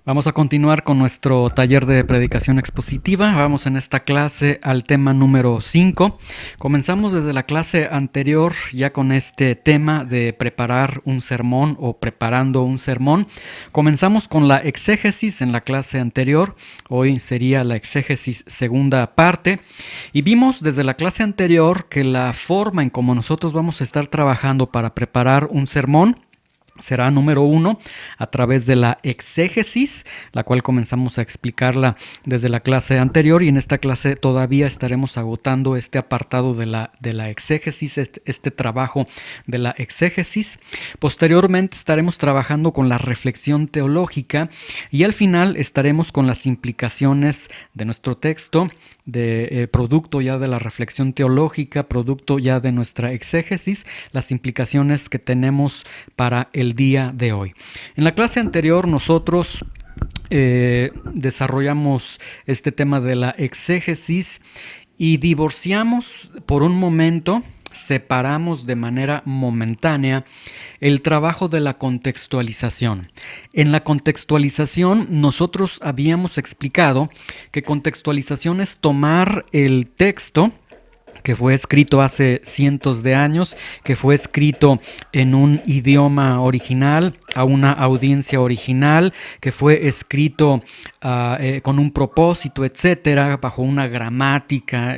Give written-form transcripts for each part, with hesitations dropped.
Vamos a continuar con nuestro taller de predicación expositiva. Vamos en esta clase al tema número 5. Comenzamos desde la clase anterior ya con este tema de preparar un sermón o preparando un sermón. Comenzamos con la exégesis en la clase anterior. Hoy sería la exégesis segunda parte. Y vimos desde la clase anterior que la forma en cómo nosotros vamos a estar trabajando para preparar un sermón será número 1 a través de la exégesis, la cual comenzamos a explicarla desde la clase anterior, y en esta clase todavía estaremos agotando este apartado de la exégesis, este trabajo de la exégesis. Posteriormente estaremos trabajando con la reflexión teológica y al final estaremos con las implicaciones de nuestro texto, de producto ya de la reflexión teológica, producto ya de nuestra exégesis, las implicaciones que tenemos para el día de hoy. En la clase anterior nosotros desarrollamos este tema de la exégesis y divorciamos por un momento, separamos de manera momentánea el trabajo de la contextualización. En la contextualización nosotros habíamos explicado que contextualización es tomar el texto que fue escrito hace cientos de años, que fue escrito en un idioma original, a una audiencia original, que fue escrito con un propósito, etcétera, bajo una gramática,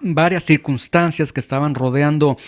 varias circunstancias que estaban rodeando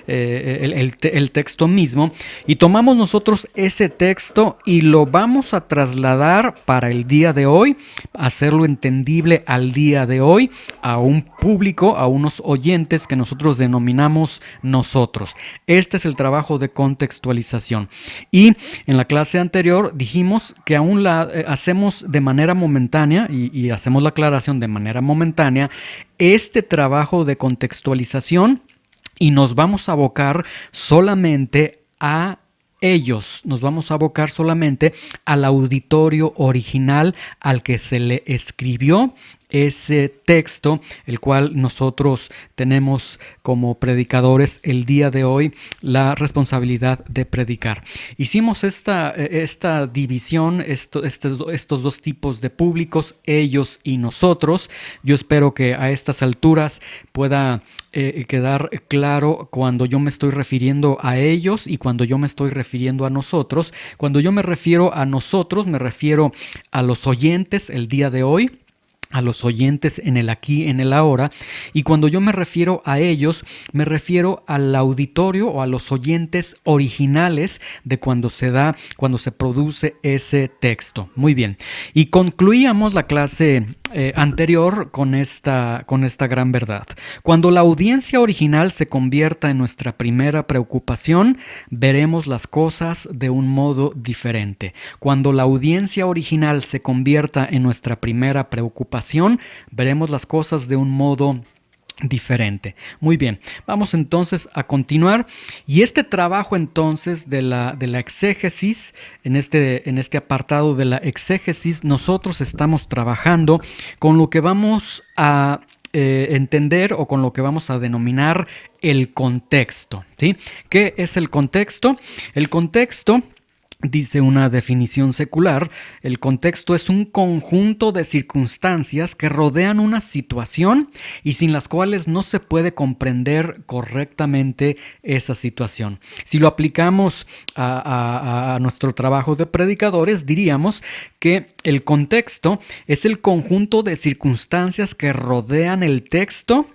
el texto mismo, y tomamos nosotros ese texto y lo vamos a trasladar para el día de hoy, hacerlo entendible al día de hoy, a un público, a unos oyentes que nosotros denominamos nosotros. Este es el trabajo de contextualización. Y en la clase anterior dijimos que aún la hacemos de manera momentánea y hacemos la aclaración de manera momentánea este trabajo de contextualización, y nos vamos a abocar solamente a ellos, nos vamos a abocar solamente al auditorio original al que se le escribió ese texto, el cual nosotros tenemos como predicadores el día de hoy la responsabilidad de predicar. Hicimos esta división, estos dos tipos de públicos, ellos y nosotros. Yo espero que a estas alturas pueda quedar claro cuando yo me estoy refiriendo a ellos y cuando yo me estoy refiriendo a nosotros. Cuando yo me refiero a nosotros, me refiero a los oyentes el día de hoy, a los oyentes en el aquí, en el ahora, y cuando yo me refiero a ellos, me refiero al auditorio o a los oyentes originales de cuando se produce ese texto. Muy bien, y concluíamos la clase anterior con esta gran verdad. Cuando la audiencia original se convierta en nuestra primera preocupación, veremos las cosas de un modo diferente. Cuando la audiencia original se convierta en nuestra primera preocupación, veremos las cosas de un modo diferente. Muy bien, vamos entonces a continuar, y este trabajo entonces de la exégesis, en este apartado de la exégesis, nosotros estamos trabajando con lo que vamos a entender o con lo que vamos a denominar el contexto, ¿sí? ¿Qué es el contexto? El contexto, dice una definición secular, el contexto es un conjunto de circunstancias que rodean una situación y sin las cuales no se puede comprender correctamente esa situación. Si lo aplicamos a nuestro trabajo de predicadores, diríamos que el contexto es el conjunto de circunstancias que rodean el texto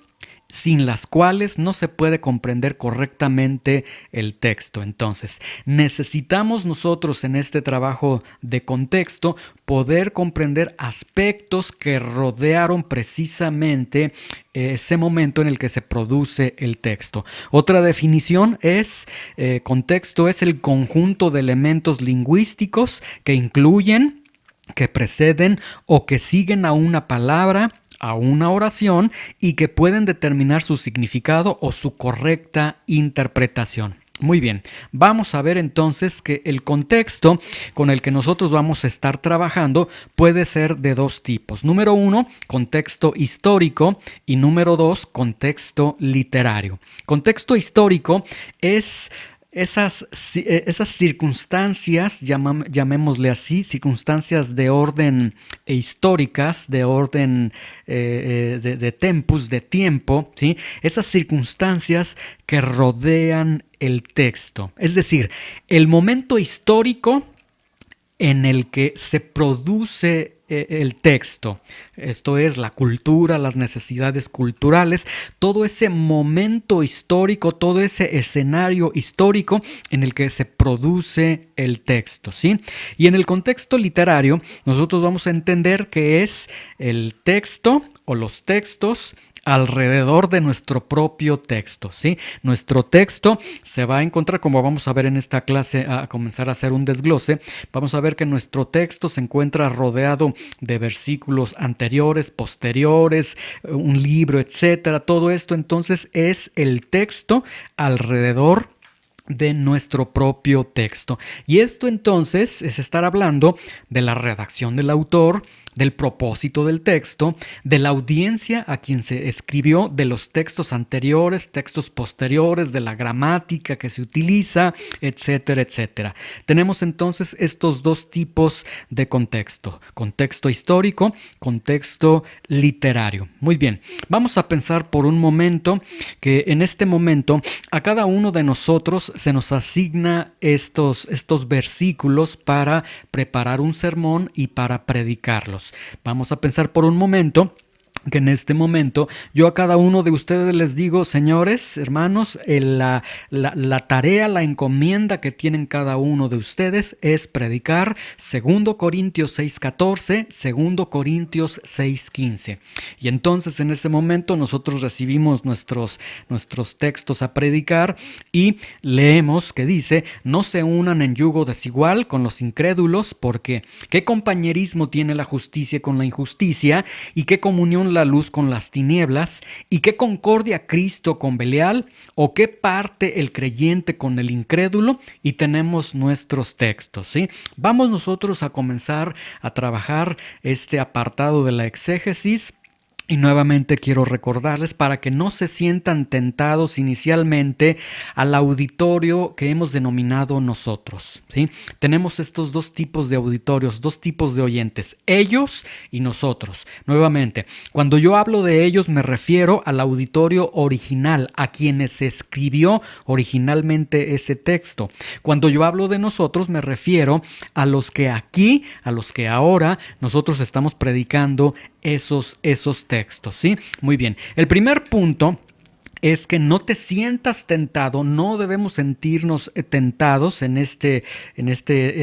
sin las cuales no se puede comprender correctamente el texto. Entonces, necesitamos nosotros en este trabajo de contexto poder comprender aspectos que rodearon precisamente ese momento en el que se produce el texto. Otra definición es, contexto es el conjunto de elementos lingüísticos que incluyen, que preceden o que siguen a una palabra, a una oración, y que pueden determinar su significado o su correcta interpretación. Muy bien, vamos a ver entonces que el contexto con el que nosotros vamos a estar trabajando puede ser de dos tipos. Número 1, contexto histórico, y número 2, contexto literario. Contexto histórico es esas circunstancias, llamémosle así, circunstancias de orden históricas, de orden de tempus, de tiempo, ¿sí? Esas circunstancias que rodean el texto. Es decir, el momento histórico en el que se produce el texto, esto es la cultura, las necesidades culturales, todo ese momento histórico, todo ese escenario histórico en el que se produce el texto, ¿sí? Y en el contexto literario, nosotros vamos a entender que es el texto o los textos alrededor de nuestro propio texto, ¿sí? Nuestro texto se va a encontrar, como vamos a ver en esta clase, a comenzar a hacer un desglose, vamos a ver que nuestro texto se encuentra rodeado de versículos anteriores, posteriores, un libro, etcétera. Todo esto entonces es el texto alrededor de nuestro propio texto. Y esto entonces es estar hablando de la redacción del autor, del propósito del texto, de la audiencia a quien se escribió, de los textos anteriores, textos posteriores, de la gramática que se utiliza, etcétera, etcétera. Tenemos entonces estos dos tipos de contexto: contexto histórico, contexto literario. Muy bien, vamos a pensar por un momento que en este momento a cada uno de nosotros se nos asigna estos versículos para preparar un sermón y para predicarlos. Vamos a pensar por un momento que en este momento yo a cada uno de ustedes les digo: señores, hermanos, la tarea, la encomienda que tienen cada uno de ustedes es predicar 2 Corintios 6:14, 2 Corintios 6:15. Y entonces en ese momento nosotros recibimos nuestros textos a predicar y leemos que dice: no se unan en yugo desigual con los incrédulos, porque ¿qué compañerismo tiene la justicia con la injusticia? ¿Y qué comunión la luz con las tinieblas? ¿Y qué concordia Cristo con Belial? ¿O qué parte el creyente con el incrédulo? Y tenemos nuestros textos, ¿sí? Vamos nosotros a comenzar a trabajar este apartado de la exégesis. Y nuevamente quiero recordarles, para que no se sientan tentados inicialmente al auditorio que hemos denominado nosotros, ¿sí? Tenemos estos dos tipos de auditorios, dos tipos de oyentes: ellos y nosotros. Nuevamente, cuando yo hablo de ellos me refiero al auditorio original, a quienes se escribió originalmente ese texto. Cuando yo hablo de nosotros me refiero a los que aquí, a los que ahora nosotros estamos predicando esos textos, ¿sí? Muy bien. El primer punto es que no te sientas tentado, no debemos sentirnos tentados en este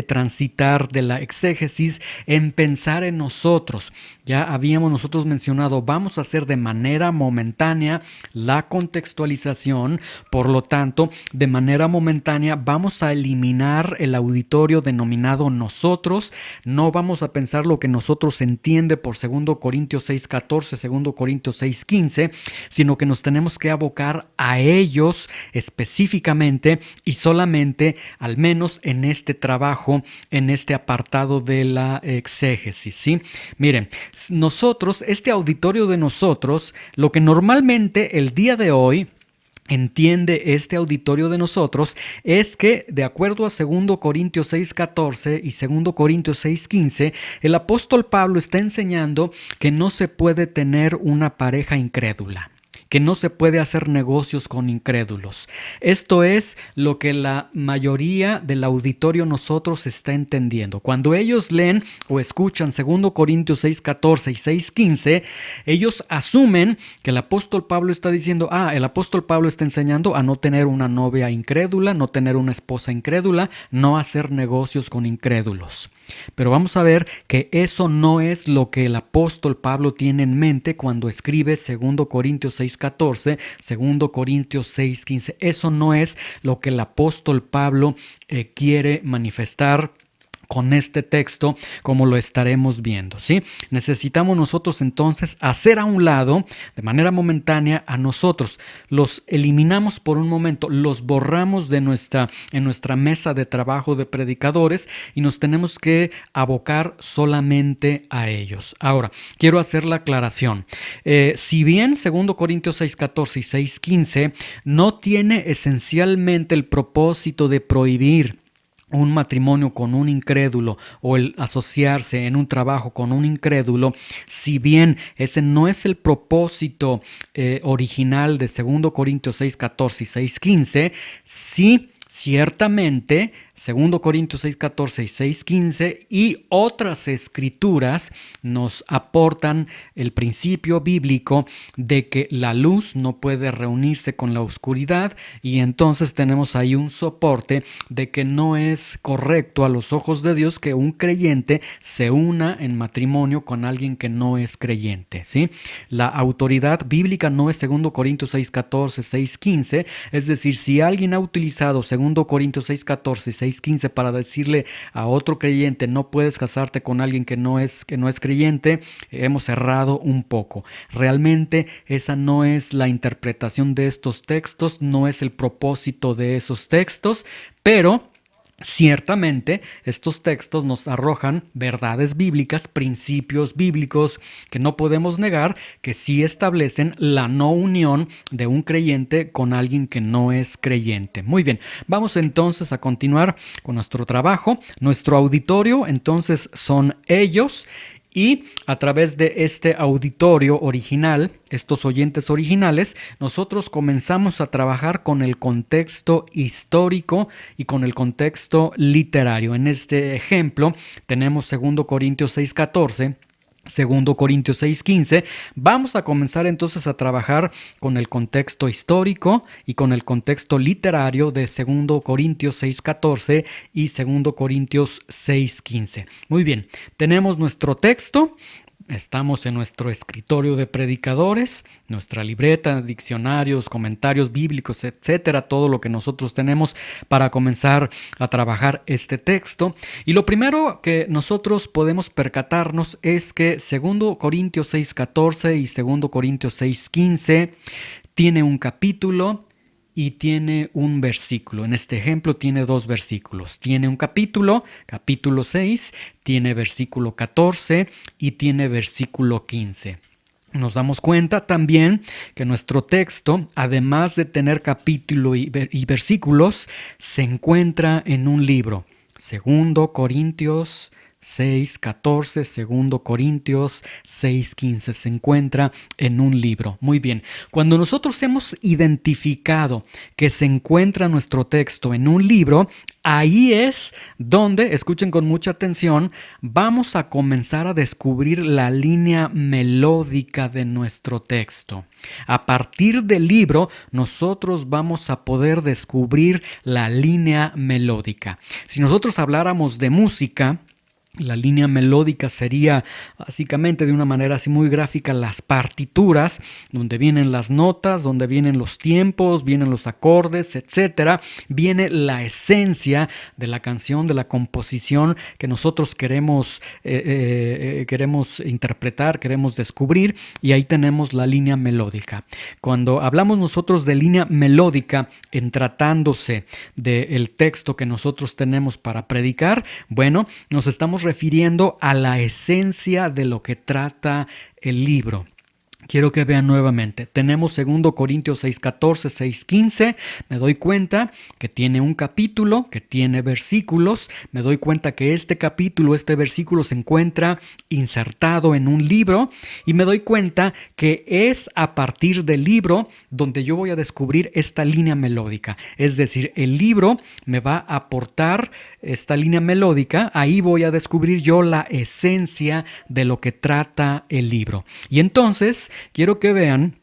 transitar de la exégesis, en pensar en nosotros. Ya habíamos nosotros mencionado, vamos a hacer de manera momentánea la contextualización, por lo tanto, de manera momentánea vamos a eliminar el auditorio denominado nosotros, no vamos a pensar lo que nosotros entiende por 2 Corintios 6:14, 2 Corintios 6:15, sino que nos tenemos que abocar a ellos específicamente y solamente, al menos en este trabajo, en este apartado de la exégesis, ¿sí? Miren, nosotros, este auditorio de nosotros, lo que normalmente el día de hoy entiende este auditorio de nosotros es que, de acuerdo a 2 Corintios 6:14 y 2 Corintios 6:15, el apóstol Pablo está enseñando que no se puede tener una pareja incrédula, que no se puede hacer negocios con incrédulos. Esto es lo que la mayoría del auditorio nosotros está entendiendo. Cuando ellos leen o escuchan 2 Corintios 6:14 y 6:15, ellos asumen que el apóstol Pablo está diciendo: el apóstol Pablo está enseñando a no tener una novia incrédula, no tener una esposa incrédula, no hacer negocios con incrédulos. Pero vamos a ver que eso no es lo que el apóstol Pablo tiene en mente cuando escribe 2 Corintios 6:14, 2 Corintios 6:15. Eso no es lo que el apóstol Pablo quiere manifestar con este texto, como lo estaremos viendo, ¿sí? Necesitamos nosotros entonces hacer a un lado, de manera momentánea, a nosotros. Los eliminamos por un momento, los borramos de en nuestra mesa de trabajo de predicadores y nos tenemos que abocar solamente a ellos. Ahora, quiero hacer la aclaración. Si bien 2 Corintios 6:14 y 6:15 no tiene esencialmente el propósito de prohibir un matrimonio con un incrédulo o el asociarse en un trabajo con un incrédulo, si bien ese no es el propósito original de 2 Corintios 6:14 y 6:15, sí, ciertamente 2 Corintios 6:14 y 6:15 y otras escrituras nos aportan el principio bíblico de que la luz no puede reunirse con la oscuridad, y entonces tenemos ahí un soporte de que no es correcto a los ojos de Dios que un creyente se una en matrimonio con alguien que no es creyente, ¿sí? La autoridad bíblica no es 2 Corintios 6:14, 6:15, es decir, si alguien ha utilizado 2 Corintios 6:14, 6:15 para decirle a otro creyente no puedes casarte con alguien que no es creyente, hemos errado un poco. Realmente esa no es la interpretación de estos textos, no es el propósito de esos textos, pero ciertamente estos textos nos arrojan verdades bíblicas, principios bíblicos que no podemos negar, que sí establecen la no unión de un creyente con alguien que no es creyente. Muy bien, vamos entonces a continuar con nuestro trabajo. Nuestro auditorio entonces son ellos. Y a través de este auditorio original, estos oyentes originales, nosotros comenzamos a trabajar con el contexto histórico y con el contexto literario. En este ejemplo tenemos 2 Corintios 6:14. 2 Corintios 6:15, vamos a comenzar entonces a trabajar con el contexto histórico y con el contexto literario de 2 Corintios 6:14 y 2 Corintios 6:15. Muy bien, tenemos nuestro texto. Estamos en nuestro escritorio de predicadores, nuestra libreta, diccionarios, comentarios bíblicos, etcétera, todo lo que nosotros tenemos para comenzar a trabajar este texto. Y lo primero que nosotros podemos percatarnos es que 2 Corintios 6:14 y 2 Corintios 6:15 tiene un capítulo y tiene un versículo. En este ejemplo tiene dos versículos. Tiene un capítulo 6, tiene versículo 14 y tiene versículo 15. Nos damos cuenta también que nuestro texto, además de tener capítulo y versículos, se encuentra en un libro. 2 Corintios 6:14, 2 Corintios 6:15, se encuentra en un libro. Muy bien, cuando nosotros hemos identificado que se encuentra nuestro texto en un libro, ahí es donde, escuchen con mucha atención, vamos a comenzar a descubrir la línea melódica de nuestro texto. A partir del libro, nosotros vamos a poder descubrir la línea melódica. Si nosotros habláramos de música, la línea melódica sería básicamente, de una manera así muy gráfica, las partituras, donde vienen las notas, donde vienen los tiempos, vienen los acordes, etcétera. Viene la esencia de la canción, de la composición que nosotros queremos interpretar, queremos descubrir, y ahí tenemos la línea melódica. Cuando hablamos nosotros de línea melódica en tratándose del texto que nosotros tenemos para predicar, bueno, nos estamos refiriendo a la esencia de lo que trata el libro. Quiero que vean nuevamente. Tenemos 2 Corintios 6:14, 6:15. Me doy cuenta que tiene un capítulo, que tiene versículos. Me doy cuenta que este capítulo, este versículo se encuentra insertado en un libro. Y me doy cuenta que es a partir del libro donde yo voy a descubrir esta línea melódica. Es decir, el libro me va a aportar esta línea melódica. Ahí voy a descubrir yo la esencia de lo que trata el libro. Y entonces quiero que vean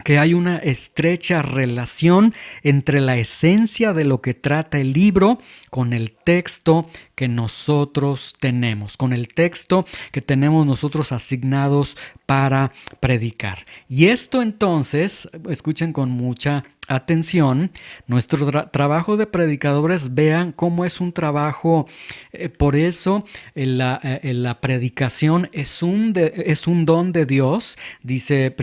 que hay una estrecha relación entre la esencia de lo que trata el libro con el texto que nosotros tenemos, con el texto que tenemos nosotros asignados para predicar. Y esto entonces, escuchen con mucha atención, nuestro trabajo de predicadores, vean cómo es un trabajo, por eso la predicación es un don de Dios, dice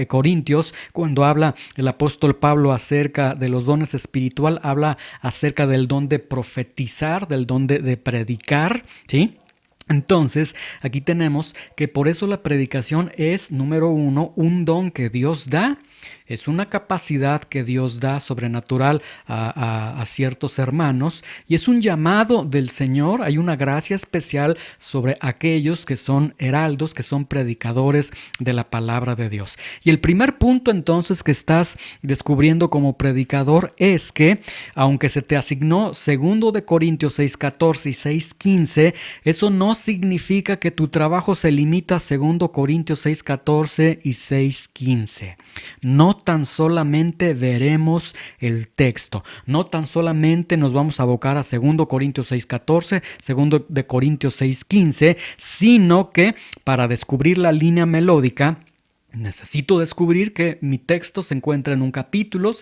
Corintios, cuando habla el apóstol Pablo acerca de los dones espiritual, habla acerca del don de profetizar, del don de predicar, ¿sí? Entonces, aquí tenemos que por eso la predicación es, número uno, un don que Dios da. Es una capacidad que Dios da sobrenatural a ciertos hermanos y es un llamado del Señor. Hay una gracia especial sobre aquellos que son heraldos, que son predicadores de la palabra de Dios. Y el primer punto entonces que estás descubriendo como predicador es que, aunque se te asignó 2 de Corintios 6:14 y 6:15, eso no significa que tu trabajo se limita a 2 Corintios 6:14 y 6:15. No tan solamente veremos el texto, no tan solamente nos vamos a abocar a 2 Corintios 6:14, 2 de Corintios 6:15, sino que para descubrir la línea melódica, necesito descubrir que mi texto se encuentra en un capítulo,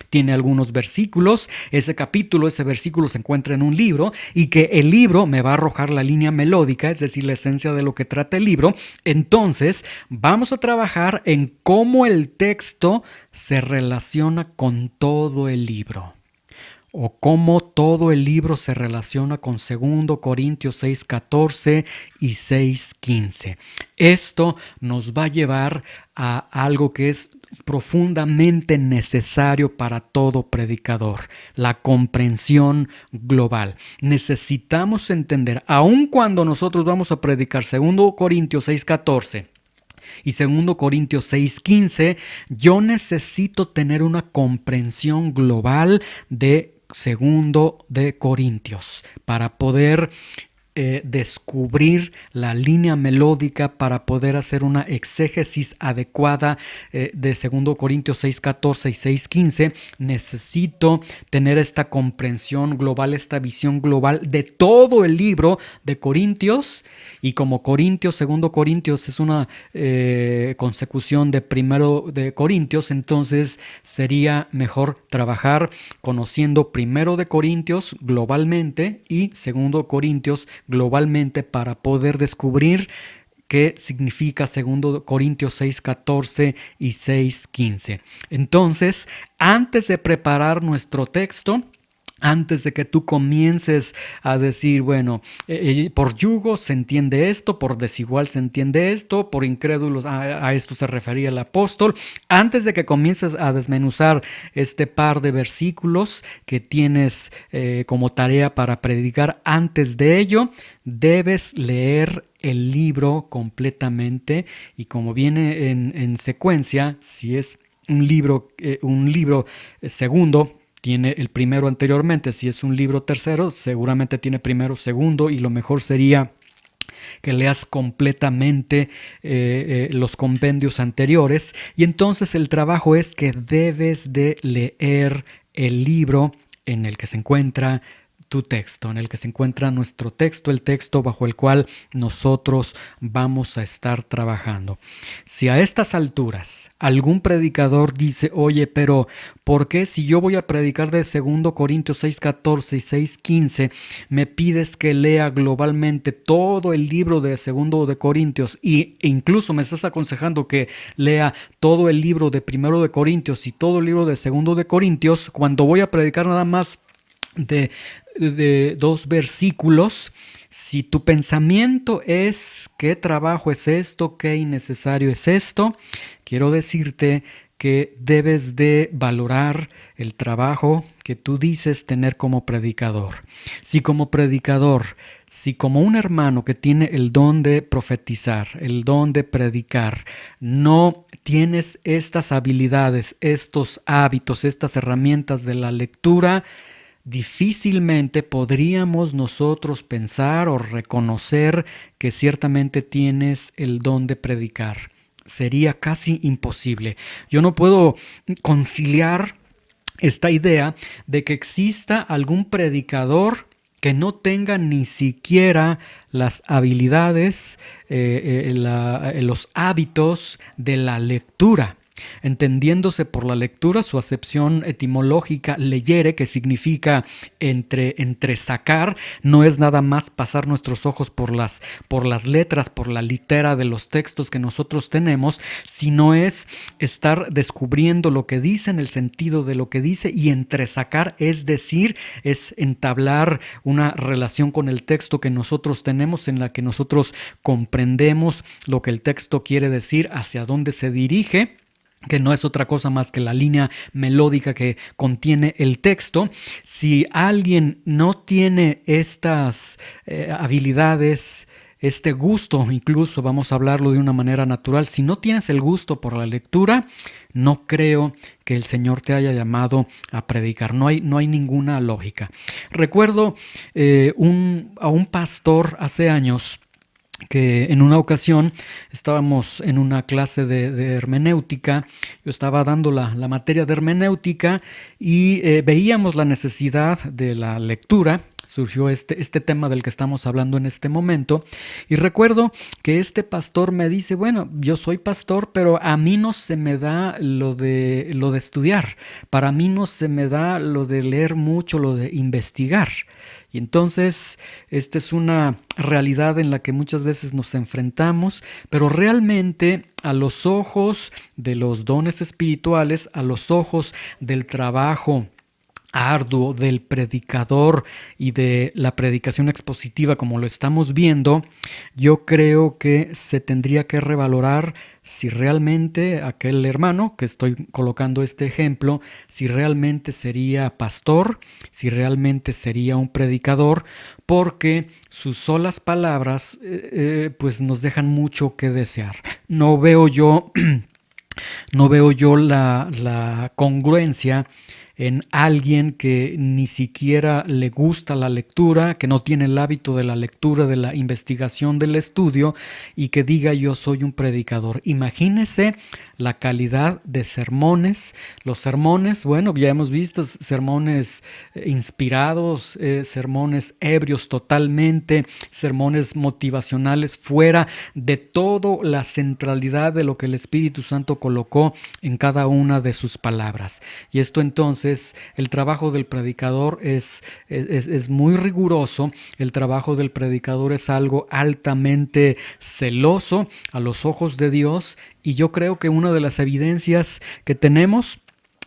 tiene algunos versículos, ese capítulo, ese versículo se encuentra en un libro y que el libro me va a arrojar la línea melódica, es decir, la esencia de lo que trata el libro. Entonces, vamos a trabajar en cómo el texto se relaciona con todo el libro, o cómo todo el libro se relaciona con 2 Corintios 6:14 y 6:15. Esto nos va a llevar a algo que es profundamente necesario para todo predicador, la comprensión global. Necesitamos entender, aun cuando nosotros vamos a predicar 2 Corintios 6:14 y 2 Corintios 6:15, yo necesito tener una comprensión global de 2 de Corintios para poder descubrir la línea melódica, para poder hacer una exégesis adecuada de 2 Corintios 6:14 y 6:15. Necesito tener esta comprensión global, esta visión global de todo el libro de Corintios, y como 2 Corintios es una consecución de 1 de Corintios, entonces sería mejor trabajar conociendo 1 de Corintios globalmente y 2 Corintios globalmente para poder descubrir qué significa 2 Corintios 6:14 y 6:15. Entonces, antes de preparar nuestro texto, antes de que tú comiences a decir, bueno, por yugo se entiende esto, por desigual se entiende esto, por incrédulos a esto se refería el apóstol. Antes de que comiences a desmenuzar este par de versículos que tienes como tarea para predicar, antes de ello debes leer el libro completamente, y como viene en secuencia, si es un libro segundo, tiene el primero anteriormente. Si es un libro tercero, seguramente tiene primero, segundo, y lo mejor sería que leas completamente los compendios anteriores. Y entonces el trabajo es que debes de leer el libro en el que se encuentra tu texto, en el que se encuentra nuestro texto, el texto bajo el cual nosotros vamos a estar trabajando. Si a estas alturas algún predicador dice, oye, pero ¿por qué si yo voy a predicar de 2 Corintios 6:14 y 6:15, me pides que lea globalmente todo el libro de 2 de Corintios e incluso me estás aconsejando que lea todo el libro de 1 de Corintios y todo el libro de 2 de Corintios, cuando voy a predicar nada más de 2 versículos? Si tu pensamiento es ¿qué trabajo es esto? ¿Qué innecesario es esto? Quiero decirte que debes de valorar el trabajo que tú dices tener como predicador. Si como un hermano que tiene el don de profetizar, el don de predicar, no tienes estas habilidades, estos hábitos, estas herramientas de la lectura, difícilmente podríamos nosotros pensar o reconocer que ciertamente tienes el don de predicar. Sería casi imposible. Yo no puedo conciliar esta idea de que exista algún predicador que no tenga ni siquiera las habilidades, los hábitos de la lectura. Entendiéndose por la lectura, su acepción etimológica leyere, que significa entresacar, no es nada más pasar nuestros ojos por las letras, por la litera de los textos que nosotros tenemos, sino es estar descubriendo lo que dice, en el sentido de lo que dice, y entresacar, es decir, es entablar una relación con el texto que nosotros tenemos, en la que nosotros comprendemos lo que el texto quiere decir, hacia dónde se dirige, que no es otra cosa más que la línea melódica que contiene el texto. Si alguien no tiene estas habilidades, este gusto, incluso vamos a hablarlo de una manera natural, si no tienes el gusto por la lectura, no creo que el Señor te haya llamado a predicar. No hay ninguna lógica. Recuerdo a un pastor hace años, que en una ocasión estábamos en una clase de hermenéutica. Yo estaba dando la materia de hermenéutica y veíamos la necesidad de la lectura. Surgió este tema del que estamos hablando en este momento, y recuerdo que este pastor me dice: bueno, yo soy pastor, pero a mí no se me da lo de estudiar, para mí no se me da lo de leer mucho, lo de investigar. Y entonces esta es una realidad en la que muchas veces nos enfrentamos, pero realmente a los ojos de los dones espirituales, a los ojos del trabajo arduo del predicador y de la predicación expositiva, como lo estamos viendo, yo creo que se tendría que revalorar si realmente aquel hermano que estoy colocando este ejemplo, si realmente sería pastor, si realmente sería un predicador, porque sus solas palabras pues nos dejan mucho que desear. No veo yo la congruencia en alguien que ni siquiera le gusta la lectura, que no tiene el hábito de la lectura, de la investigación, del estudio, y que diga: yo soy un predicador. Imagínese la calidad de sermones. Los sermones, bueno, ya hemos visto sermones inspirados, sermones ebrios totalmente, sermones motivacionales fuera de todo la centralidad de lo que el Espíritu Santo colocó en cada una de sus palabras. Y esto entonces, el trabajo del predicador es muy riguroso. El trabajo del predicador es algo altamente celoso a los ojos de Dios, y yo creo que una de las evidencias que tenemos,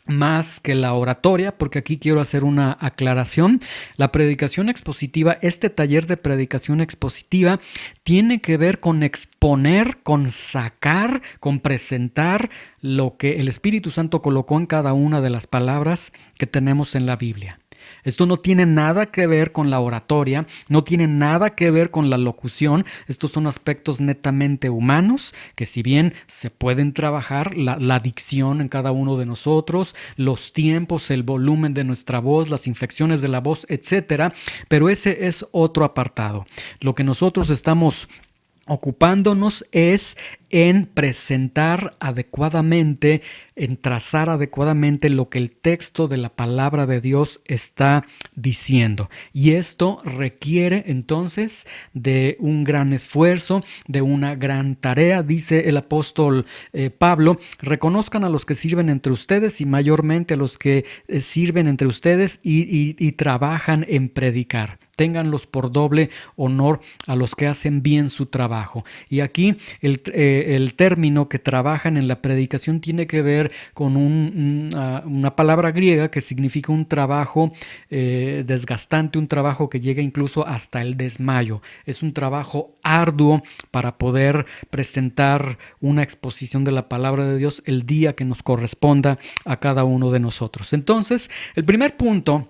más que la oratoria, porque aquí quiero hacer una aclaración, la predicación expositiva, este taller de predicación expositiva, tiene que ver con exponer, con sacar, con presentar lo que el Espíritu Santo colocó en cada una de las palabras que tenemos en la Biblia. Esto no tiene nada que ver con la oratoria, no tiene nada que ver con la locución. Estos son aspectos netamente humanos que, si bien se pueden trabajar, la dicción en cada uno de nosotros, los tiempos, el volumen de nuestra voz, las inflexiones de la voz, etcétera, pero ese es otro apartado. Lo que nosotros estamos ocupándonos es en presentar adecuadamente, en trazar adecuadamente lo que el texto de la palabra de Dios está diciendo. Y esto requiere entonces de un gran esfuerzo, de una gran tarea. Dice el apóstol Pablo: reconozcan a los que sirven entre ustedes, y mayormente a los que sirven entre ustedes y trabajan en predicar. Ténganlos por doble honor a los que hacen bien su trabajo. Y aquí el término que trabajan en la predicación tiene que ver con una palabra griega que significa un trabajo desgastante, un trabajo que llega incluso hasta el desmayo. Es un trabajo arduo para poder presentar una exposición de la palabra de Dios el día que nos corresponda a cada uno de nosotros. Entonces, el primer punto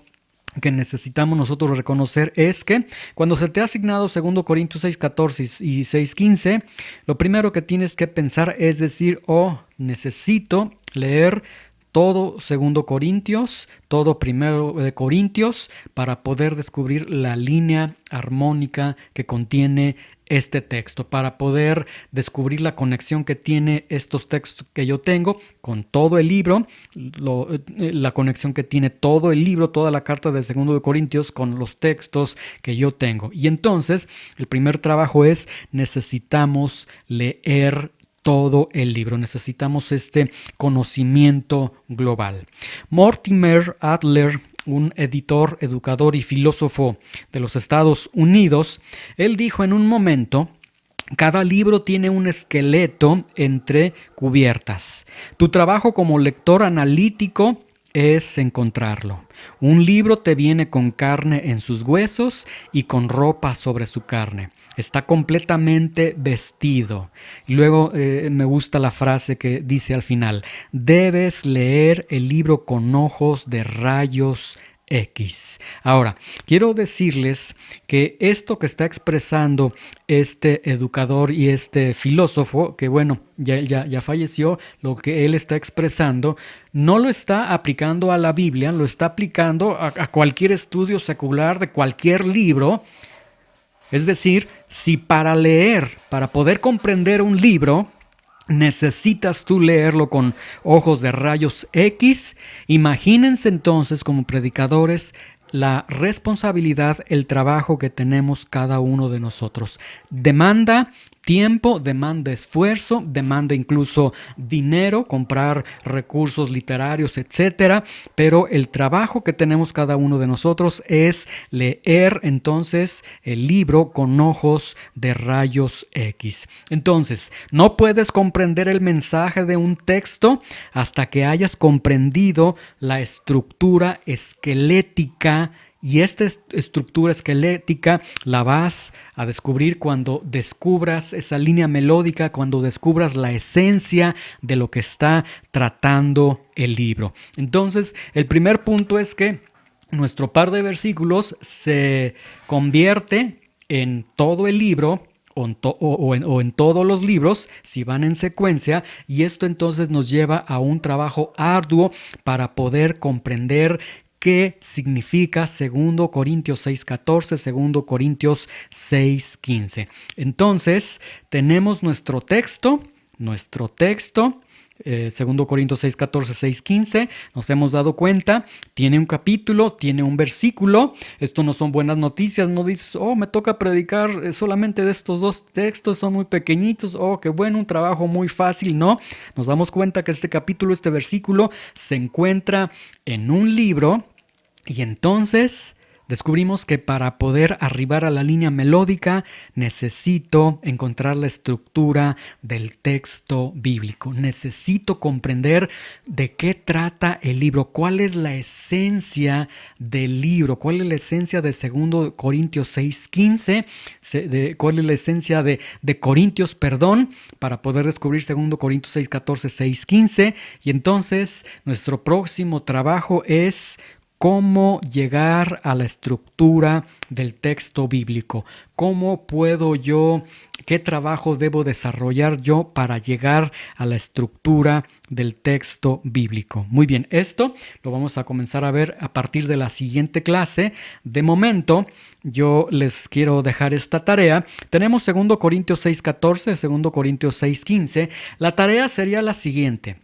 que necesitamos nosotros reconocer es que cuando se te ha asignado 2 Corintios 6:14 y 6:15, lo primero que tienes que pensar es decir: necesito leer todo 2 Corintios, todo 1 de Corintios, para poder descubrir la línea armónica que contiene este texto, para poder descubrir la conexión que tiene estos textos que yo tengo con todo el libro, la conexión que tiene todo el libro, toda la carta de 2 de Corintios con los textos que yo tengo. Y entonces el primer trabajo es: necesitamos leer todo el libro. Necesitamos este conocimiento global. Mortimer Adler, un editor, educador y filósofo de los Estados Unidos, él dijo en un momento: cada libro tiene un esqueleto entre cubiertas. Tu trabajo como lector analítico es encontrarlo. Un libro te viene con carne en sus huesos y con ropa sobre su carne. Está completamente vestido. Y luego me gusta la frase que dice al final: debes leer el libro con ojos de rayos X. Ahora, quiero decirles que esto que está expresando este educador y este filósofo, que bueno, ya falleció, lo que él está expresando, no lo está aplicando a la Biblia, lo está aplicando a cualquier estudio secular de cualquier libro. Es decir, si para leer, para poder comprender un libro, necesitas tú leerlo con ojos de rayos X, imagínense entonces como predicadores la responsabilidad, el trabajo que tenemos cada uno de nosotros. Demanda tiempo, demanda esfuerzo, demanda incluso dinero, comprar recursos literarios, etcétera, pero el trabajo que tenemos cada uno de nosotros es leer entonces el libro con ojos de rayos X. Entonces, no puedes comprender el mensaje de un texto hasta que hayas comprendido la estructura esquelética. Y esta estructura esquelética la vas a descubrir cuando descubras esa línea melódica, cuando descubras la esencia de lo que está tratando el libro. Entonces, el primer punto es que nuestro par de versículos se convierte en todo el libro o en todos los libros, si van en secuencia, y esto entonces nos lleva a un trabajo arduo para poder comprender qué significa 2 Corintios 6:14, 2 Corintios 6:15. Entonces, tenemos nuestro texto, 2 Corintios 6:14, 6:15, nos hemos dado cuenta, tiene un capítulo, tiene un versículo. Esto no son buenas noticias, no dices: oh, me toca predicar solamente de estos dos textos, son muy pequeñitos, oh, qué bueno, un trabajo muy fácil. No, nos damos cuenta que este capítulo, este versículo se encuentra en un libro. Y entonces descubrimos que para poder arribar a la línea melódica necesito encontrar la estructura del texto bíblico. Necesito comprender de qué trata el libro, cuál es la esencia del libro, cuál es la esencia de 2 Corintios 6:15, cuál es la esencia de Corintios, para poder descubrir 2 Corintios 6:14, 6:15. Y entonces nuestro próximo trabajo es cómo llegar a la estructura del texto bíblico. ¿Cómo puedo yo, qué trabajo debo desarrollar yo para llegar a la estructura del texto bíblico? Muy bien, esto lo vamos a comenzar a ver a partir de la siguiente clase. De momento, yo les quiero dejar esta tarea. Tenemos 2 Corintios 6:14, 2 Corintios 6:15. La tarea sería la siguiente.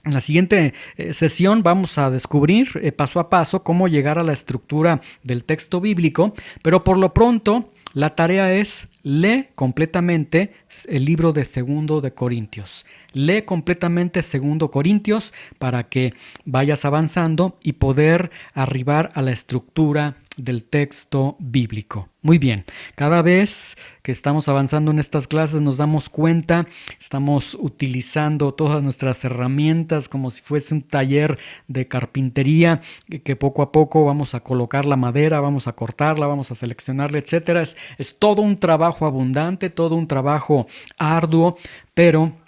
En la siguiente sesión vamos a descubrir paso a paso cómo llegar a la estructura del texto bíblico, pero por lo pronto la tarea es: lee completamente el libro de 2 de Corintios. Lee completamente 2 Corintios para que vayas avanzando y poder arribar a la estructura del texto bíblico. Muy bien, cada vez que estamos avanzando en estas clases nos damos cuenta, estamos utilizando todas nuestras herramientas como si fuese un taller de carpintería, que poco a poco vamos a colocar la madera, vamos a cortarla, vamos a seleccionarla, etcétera. Es todo un trabajo abundante, todo un trabajo arduo, pero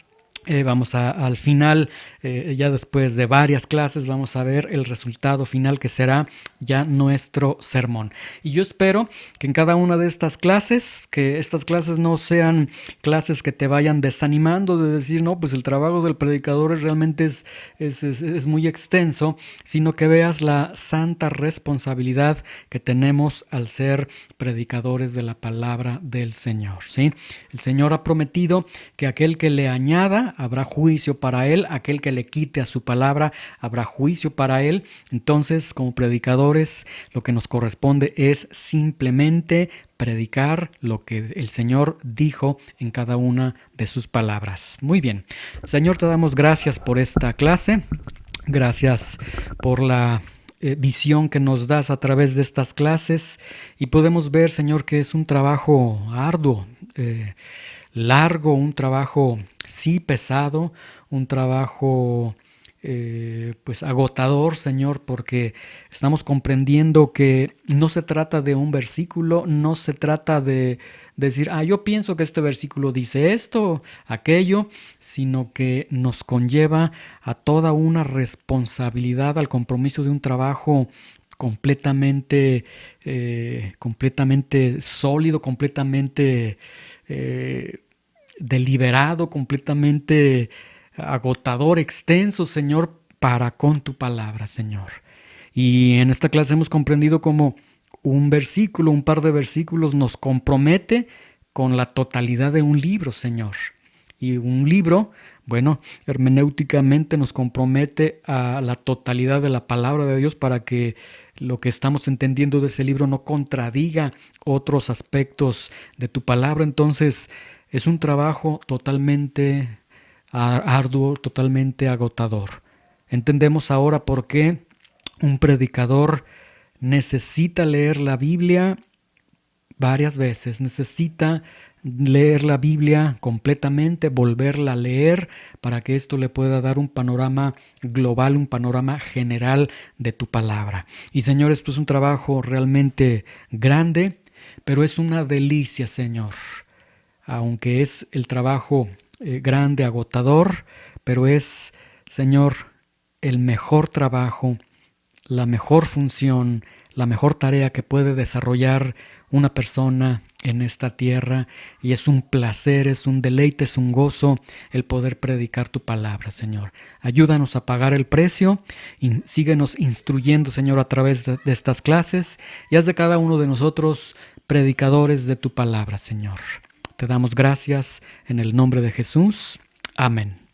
al final, ya después de varias clases, vamos a ver el resultado final, que será ya nuestro sermón. Y yo espero que en cada una de estas clases, que estas clases no sean clases que te vayan desanimando de decir: no, pues el trabajo del predicador realmente es muy extenso, sino que veas la santa responsabilidad que tenemos al ser predicadores de la palabra del Señor, ¿sí? El Señor ha prometido que aquel que le añada habrá juicio para él, aquel que le quite a su palabra habrá juicio para él. Entonces, como predicadores, predicadores, lo que nos corresponde es simplemente predicar lo que el Señor dijo en cada una de sus palabras. Muy bien, Señor, te damos gracias por esta clase, gracias por la visión que nos das a través de estas clases, y podemos ver, Señor, que es un trabajo arduo, largo, un trabajo sí pesado, un trabajo pues agotador, Señor, porque estamos comprendiendo que no se trata de un versículo, no se trata de decir, yo pienso que este versículo dice esto, aquello, sino que nos conlleva a toda una responsabilidad, al compromiso de un trabajo completamente sólido, completamente deliberado, completamente agotador, extenso, Señor, para con tu palabra, Señor. Y en esta clase hemos comprendido cómo un versículo, un par de versículos nos compromete con la totalidad de un libro, Señor. Y un libro, bueno, hermenéuticamente nos compromete a la totalidad de la palabra de Dios para que lo que estamos entendiendo de ese libro no contradiga otros aspectos de tu palabra. Entonces, es un trabajo totalmente arduo, totalmente agotador. Entendemos ahora por qué un predicador necesita leer la Biblia varias veces, necesita leer la Biblia completamente, volverla a leer para que esto le pueda dar un panorama global, un panorama general de tu palabra. Y Señor, esto es un trabajo realmente grande, pero es una delicia, Señor. Aunque es el trabajo grande, agotador, pero es, Señor, el mejor trabajo, la mejor función, la mejor tarea que puede desarrollar una persona en esta tierra, y es un placer, es un deleite, es un gozo el poder predicar tu palabra, Señor. Ayúdanos a pagar el precio y síguenos instruyendo, Señor, a través de estas clases, y haz de cada uno de nosotros predicadores de tu palabra, Señor. Te damos gracias en el nombre de Jesús. Amén.